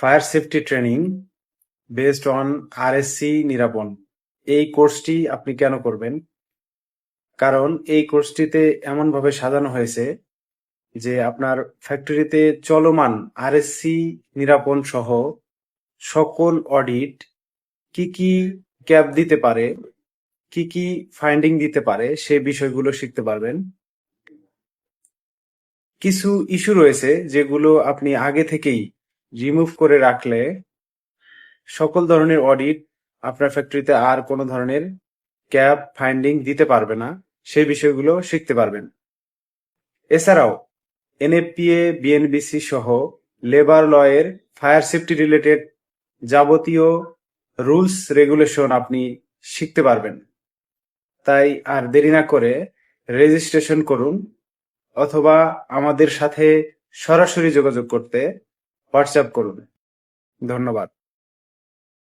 Fire safety training based on RSC নিরাপণ। এই কোর্সটি আপনি কেন করবেন? কারণ এই কোর্সটিতে এমনভাবে সাজানো হয়েছে যে আপনার ফ্যাক্টরিতে চলমান আরএসসি নিরাপণ সহ সকল অডিট কি কি ক্যাপ দিতে পারে, কি কি ফাইন্ডিং দিতে পারে, সে বিষয়গুলো শিখতে পারবেন। কিছু ইস্যু রয়েছে যেগুলো আপনি আগে থেকেই রিমুভ করে রাখলে সকল ধরনের অডিট আপনার ফ্যাক্টরিতে আর কোনো ধরনের ক্যাপ ফাইন্ডিং দিতে পারবে না, সেই বিষয়গুলো শিখতে পারবেন। এছাড়াও এনএফপিএ, বিএনবিসি সহ লেবার ল এর ফায়ার সেফটি রিলেটেড যাবতীয় রুলস রেগুলেশন আপনি শিখতে পারবেন। তাই আর দেরি না করে রেজিস্ট্রেশন করুন, অথবা আমাদের সাথে সরাসরি যোগাযোগ করতে হোয়াটসঅ্যাপ করুন। ধন্যবাদ।